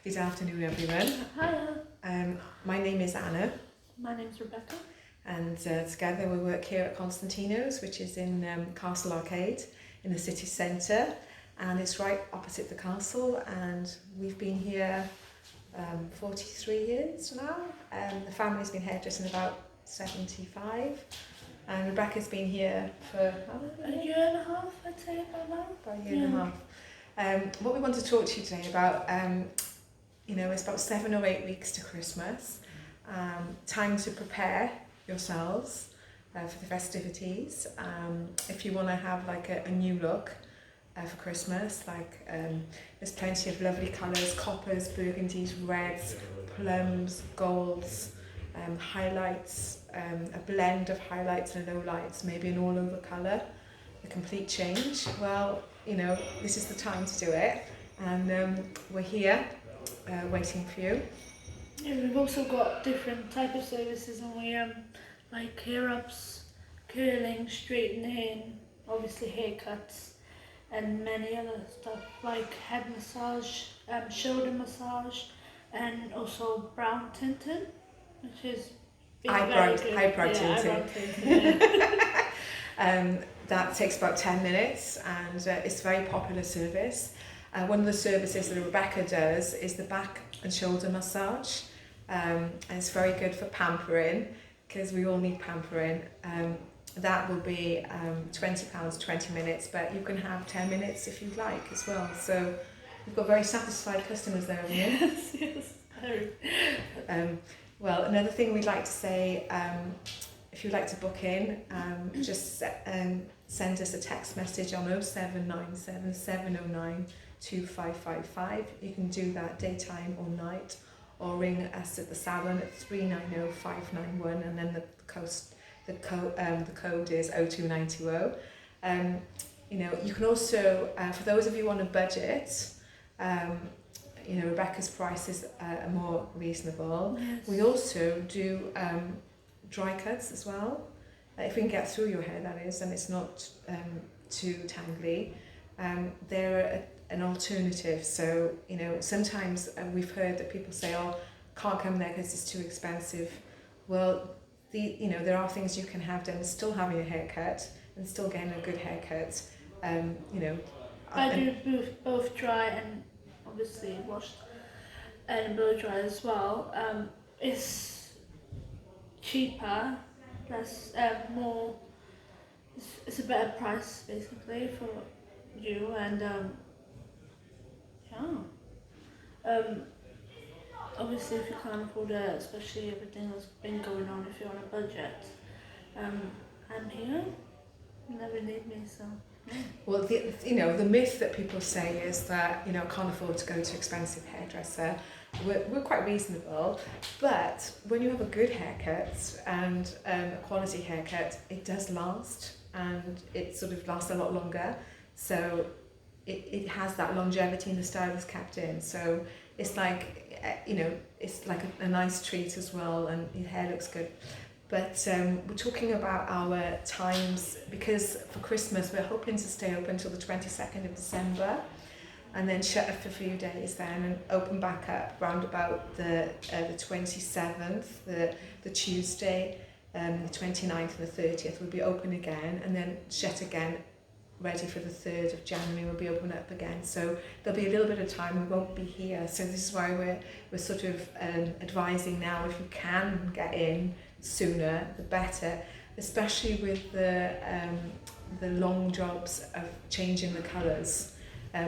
Good afternoon, everyone. Hiya. My name is Anna, My name's Rebecca. and together we work here at Constantino's, which is in Castle Arcade in the city centre, and it's right opposite the castle. And we've been here 43 years now. The family's been hairdressing about 75, and Rebecca's been here for A year and a half, I'd say, about now. about a year and a half. What we want to talk to you today about, it's about 7 or 8 weeks to Christmas. Time to prepare yourselves for the festivities. If you want to have like a new look for Christmas, there's plenty of lovely colours: coppers, burgundies, reds, plums, golds, highlights, a blend of highlights and lowlights, maybe an all-over colour, a complete change. Well, this is the time to do it, and we're here waiting for you. Yeah, we've also got different type of services, and we like hair ups, curling, straightening, obviously haircuts, and many other stuff like head massage, shoulder massage, and also brown tinting, which is Eyebrow very good. eyebrow tinting. Eyebrow tinting. That takes about 10 minutes, and it's a very popular service. One of the services that Rebecca does is the back and shoulder massage, and it's very good for pampering, because we all need pampering. That will be £20, 20 minutes, but you can have 10 minutes if you'd like as well. So you've got very satisfied customers there, haven't you? Yes, very. Well, another thing we'd like to say, if you'd like to book in, just send us a text message on 0797 709 2555. You can do that daytime or night, or ring us at the salon at 390 591, and then the code is 02920. You can also, for those of you on a budget, Rebecca's prices are more reasonable. Yes. We also do dry cuts as well. If we can get through your hair, that is, and it's not too tangly. They're an alternative. So, sometimes we've heard that people say, oh, can't come there because it's too expensive. Well, there are things you can have done, still having a haircut and still getting a good haircut. I do both dry and obviously washed and blow dry as well. It's cheaper, plus more. It's a better price basically for you, and obviously if you can't afford it, especially everything that's been going on, if you're on a budget, I'm here. You never need me, so. Well, the myth that people say is that, can't afford to go to expensive hairdresser. We're quite reasonable, but when you have a good haircut and a quality haircut, it does last, and it sort of lasts a lot longer. So it has that longevity, and the style is kept in. So it's like, it's like a nice treat as well, and your hair looks good. But we're talking about our times, because for Christmas we're hoping to stay open until the 22nd of December, and then shut for a few days then, and open back up round about the 27th, the Tuesday, the 29th and the 30th we'll be open again, and then shut again, ready for the 3rd of January we'll be open up again. So there'll be a little bit of time we won't be here. So this is why we're sort of advising now, if you can get in sooner the better, especially with the long jobs of changing the colours.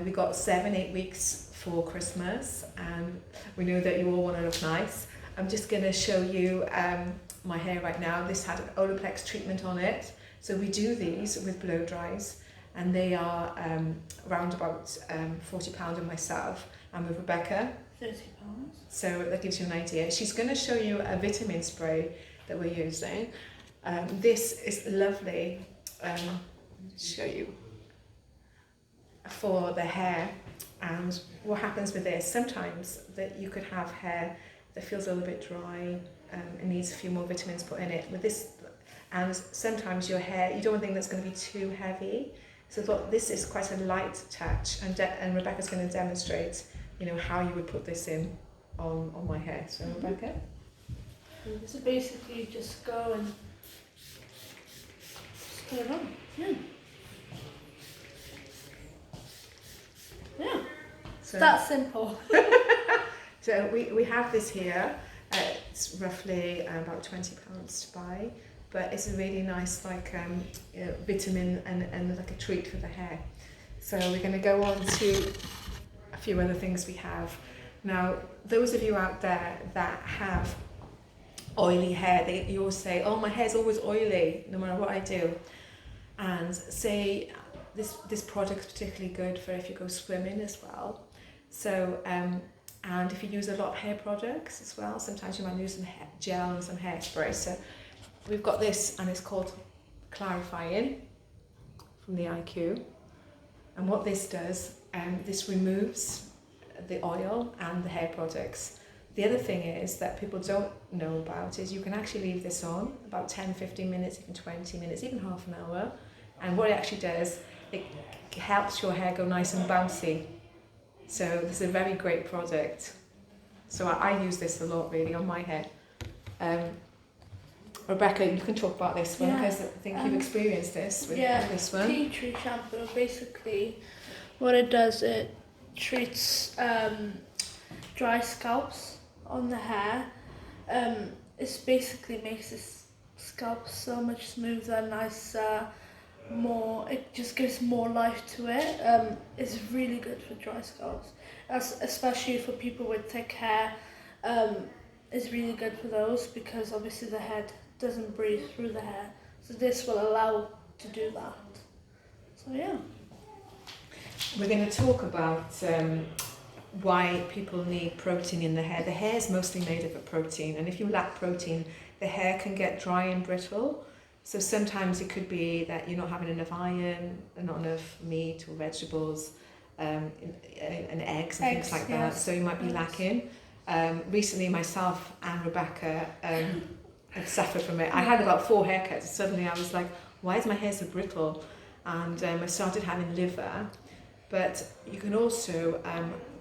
We've got 7-8 weeks for Christmas, and we know that you all want to look nice. I'm just going to show you my hair right now. This had an Olaplex treatment on it, so we do these with blow dries, and they are around about £40 on myself, and with Rebecca £30. so that gives you an idea. She's going to show you a vitamin spray that we're using. This is lovely. Show you for the hair. And what happens with this? Sometimes that you could have hair that feels a little bit dry and needs a few more vitamins put in it. With this, and sometimes your hair, you don't want anything that's going to be too heavy. So I thought this is quite a light touch, and Rebecca's going to demonstrate how you would put this in on my hair. So Rebecca? So basically, you just go and just put it on. Yeah. Yeah. So, That's simple. so we have this here. It's roughly about £20 to buy, but it's a really nice vitamin and like a treat for the hair. So we're going to go on to a few other things we have. Now, those of you out there that have oily hair, you always say, oh, my hair's always oily no matter what I do. And say this product's particularly good for if you go swimming as well. So and if you use a lot of hair products as well, sometimes you might use some gel and some hairspray. So we've got this, and it's called Clarifying from the IQ. And what this does, this removes the oil and the hair products. The other thing is that people don't know about is you can actually leave this on about 10, 15 minutes, even 20 minutes, even half an hour. And what it actually does, it helps your hair go nice and bouncy. So this is a very great product. So I use this a lot really on my hair. Rebecca, you can talk about this one because I think you've experienced this with this one. Tea tree shampoo, basically what it does, it treats dry scalps on the hair. It basically makes this scalp so much smoother, nicer, it just gives more life to it. It's really good for dry scalps, especially for people with thick hair. It's really good for those because obviously the head doesn't breathe through the hair, so this will allow to do that. So yeah, we're going to talk about why people need protein in the hair. The hair is mostly made of a protein, and if you lack protein, the hair can get dry and brittle. So sometimes it could be that you're not having enough iron, not enough meat or vegetables, and eggs and things like that. So you might be lacking. Recently, myself and Rebecca had suffered from it. I had about 4 haircuts. Suddenly, I was like, "Why is my hair so brittle?" And I started having liver. But you can also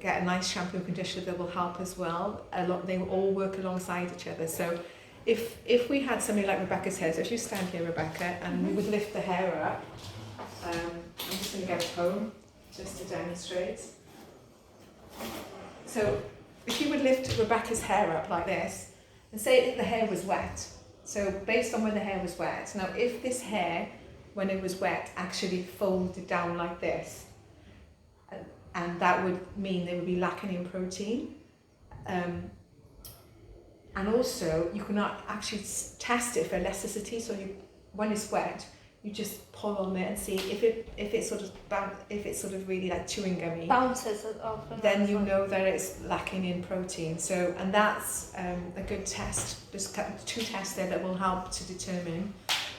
get a nice shampoo and conditioner that will help as well. They all work alongside each other. So if we had something like Rebecca's hair, so if you stand here, Rebecca, and we would lift the hair up, I'm just going to get a comb just to demonstrate. So if you would lift Rebecca's hair up like this, and say the hair was wet, so based on when the hair was wet, now if this hair, when it was wet, actually folded down like this, and that would mean they would be lacking in protein. And also, you cannot actually test it for elasticity. So when it's wet, you just pull on it and see if it's sort of really like chewing gummy. Bounces it off. Then you know that it's lacking in protein. So, and that's a good test. There's 2 tests there that will help to determine.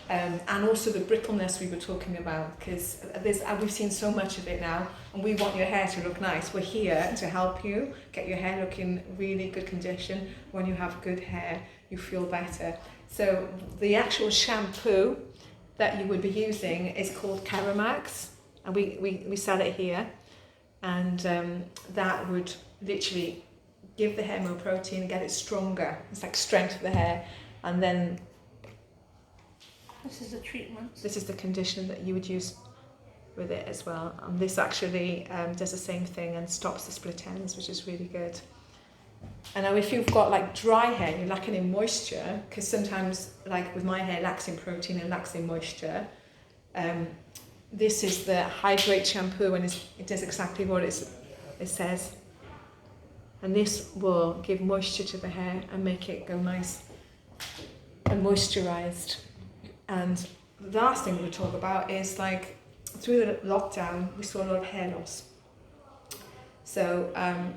And also the brittleness we were talking about, because we've seen so much of it now, and we want your hair to look nice. We're here to help you get your hair looking really good condition. When you have good hair, you feel better. So the actual shampoo that you would be using is called Keramax, and we sell it here, and that would literally give the hair more protein and get it stronger. It's like strength of the hair, and then this is the treatment. This is the conditioner that you would use with it as well. And this actually does the same thing and stops the split ends, which is really good. And now if you've got like dry hair, you're lacking in moisture, because sometimes like with my hair, lacks in protein and lacks in moisture. This is the Hydrate shampoo, and it does exactly what it says. And this will give moisture to the hair and make it go nice and moisturised. And the last thing we'll talk about is like through the lockdown, we saw a lot of hair loss. So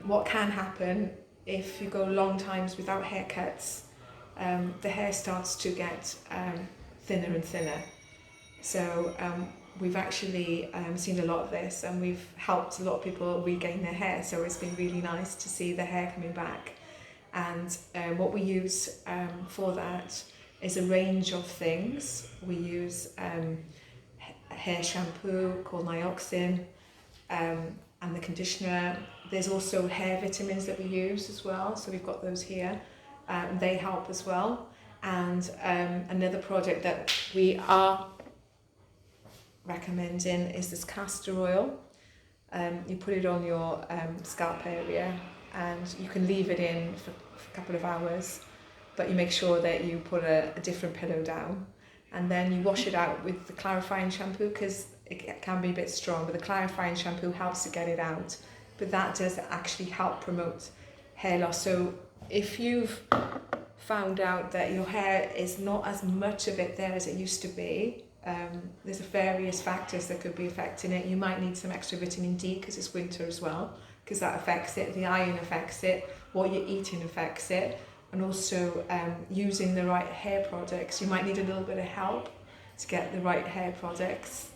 what can happen if you go long times without haircuts, the hair starts to get thinner and thinner. So we've actually seen a lot of this, and we've helped a lot of people regain their hair. So it's been really nice to see the hair coming back. And what we use for that is a range of things. We use hair shampoo called Nioxin, and the conditioner there's also hair vitamins that we use as well, so we've got those here. They help as well. And another product that we are recommending is this castor oil. You put it on your scalp area, and you can leave it in for a couple of hours, but you make sure that you put a different pillow down, and then you wash it out with the clarifying shampoo, because it can be a bit strong, but the clarifying shampoo helps to get it out. But that does actually help promote hair loss. So if you've found out that your hair is not as much of it there as it used to be, there's various factors that could be affecting it. You might need some extra vitamin D because it's winter as well, because that affects it. The iron affects it, what you're eating affects it, and also using the right hair products. You might need a little bit of help to get the right hair products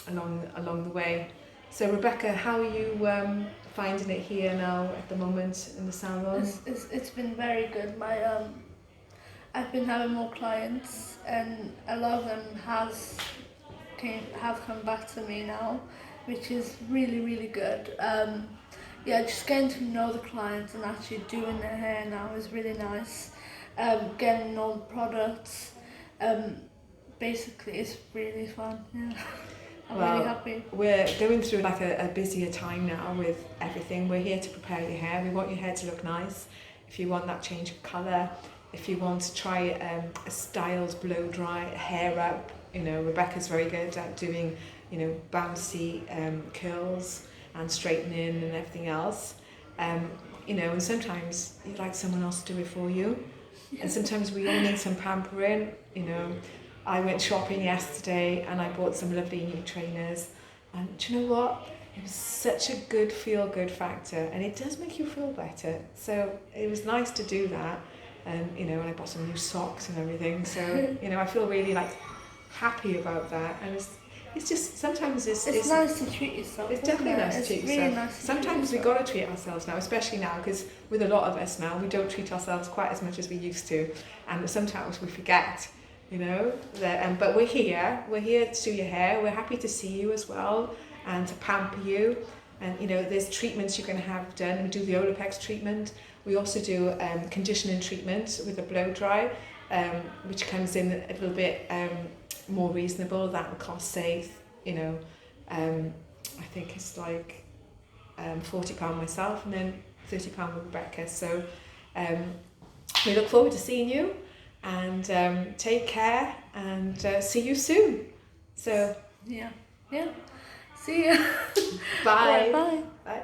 along the way. So Rebecca, how are you finding it here now at the moment in the salon? It's been very good. I've been having more clients, and a lot of them have come back to me now, which is really, really good. Just getting to know the clients and actually doing their hair now is really nice. Getting all the products, basically it's really fun. Yeah. I'm really happy. We're going through like a busier time now with everything. We're here to prepare your hair. We want your hair to look nice. If you want that change of colour, if you want to try a styled blow dry hair up, Rebecca's very good at doing, bouncy curls and straightening and everything else. And sometimes you'd like someone else to do it for you. And sometimes we all need some pampering, I went shopping yesterday and I bought some lovely new trainers, and do you know what? It was such a good feel-good factor, and it does make you feel better. So it was nice to do that, and I bought some new socks and everything. So I feel really like happy about that, and it's just sometimes it's nice to treat yourself. It's definitely nice to treat yourself. Nice to sometimes treat we got to treat ourselves now, especially now, because with a lot of us now we don't treat ourselves quite as much as we used to, and sometimes we forget. But we're here to do your hair. We're happy to see you as well and to pamper you. And there's treatments you can have done. We do the Olapex treatment. We also do conditioning treatment with a blow dry, which comes in a little bit more reasonable. That will cost, say, I think it's like £40 myself, and then £30 with Rebecca. So we look forward to seeing you. And take care, and see you soon. So yeah. See you. Bye. Bye. Bye.